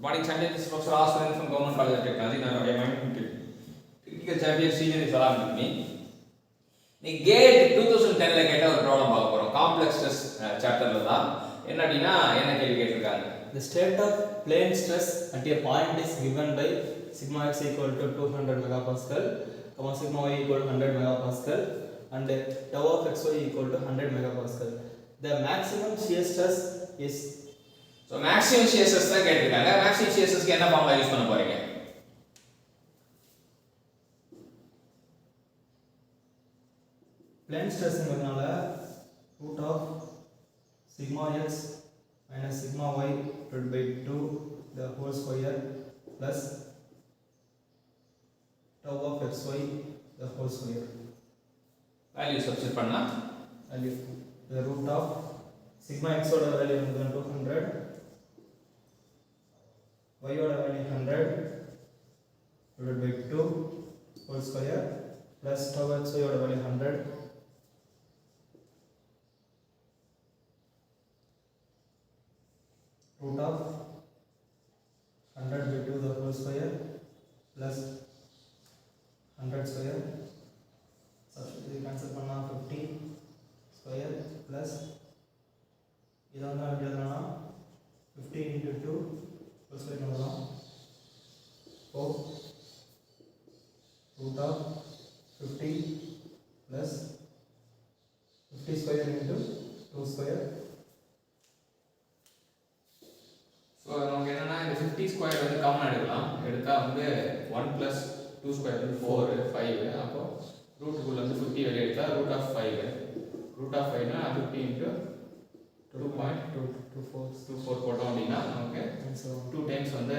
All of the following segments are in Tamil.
Morning Sunday, this is Professor Aswin from Government College of Technology. Now, my technical champion senior is along with me. நீ கேட் 2010ல கேட்ட ஒரு ப்ராப்ளம் பார்க்க போறோம். காம்ப்ளெக்ஸ் ஸ்ட்ரெஸ் சாப்டர்ல தான். என்ன அப்படினா என்ன கேள்வி கேட்டிருக்காங்க? The state of plane stress at a point is given by sigma x equal to 200 megapascal, sigma y equal to 100 megapascal and tau of xy equal to 100 megapascal. The maximum shear stress is maximum shear stress தான் கேட்டிருக்காங்க. maximum shear stress க்கு என்ன ஃபார்முலா யூஸ் பண்ண போறீங்க? plane stress ங்கறனால root of sigma x minus sigma y divided by 2 the whole square plus tau of xy the whole square. Value substitute பண்ணா value the root of sigma x ஓட வேல்யூ வந்து 200, y ஓட value 100 divided by 2 whole square plus tau xy ஓட value 100 root of 100 by 2 the whole square plus 100 square. Substitute cancel பண்ணா 50 square plus இத வந்து எப்படி எழுதலாம்னா 50 into 2 whole square பண்ணலாம். 4 root of 50 plus 50 square into 2 square. So நமக்கு என்னன்னா இந்த 50 ஸ்கொயர் வந்து காமன் எடுக்கலாம். எடுத்தா வந்து 1 plus 2 ஸ்கொயர் வந்து 4 5. அப்போ ரூட்டுக்குள்ள வந்து 50 வெளியே எடுத்தா ரூட் ஆஃப் 5. ரூட் ஆஃப் 5 னா 50 into 2.24 போட்டோம் அப்படின்னா நமக்கு 2 டைம்ஸ் வந்து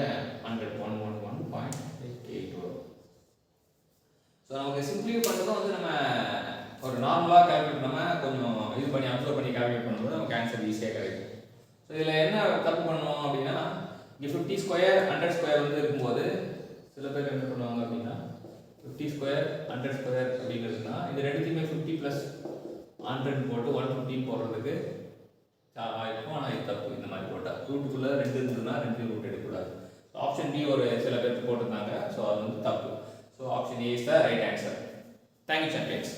100 111.8 வரும். ஸோ நமக்கு சிம்பிளிஃபை பண்ணுறதும் வந்து நம்ம ஒரு நார்மலாக கால்குலேட் நம்ம கொஞ்சம் இது பண்ணி அப்சர்வ் பண்ணி கால்குலேட் பண்ணும்போது நமக்கு ஆன்சர் ஈஸியாக கிடைக்கும். ஸோ இதில் என்ன தப்பு பண்ணுவோம் அப்படின்னா இங்கே 50 ஸ்கொயர் 100 ஸ்கொயர் வந்து இருக்கும்போது சில பேர் என்ன பண்ணுவாங்க அப்படின்னா 50 ஸ்கொயர் 100 ஸ்கொயர் அப்படிங்கிறதுனா இது ரெண்டுத்தையுமே 50 + 100 போட்டு 115 போடுறதுக்கு இருக்கும். ஆனால் இது தப்பு. இந்த மாதிரி போட்டால் ரூட்டுக்குள்ளே 2 இருந்ததுன்னா 2 ரூட் எடுக்கக்கூடாது. ஸோ ஆப்ஷன் பி ஒரு சில பேருக்கு போட்டிருந்தாங்க. ஸோ அது வந்து தப்பு. So option A is the right answer. Thank you champions.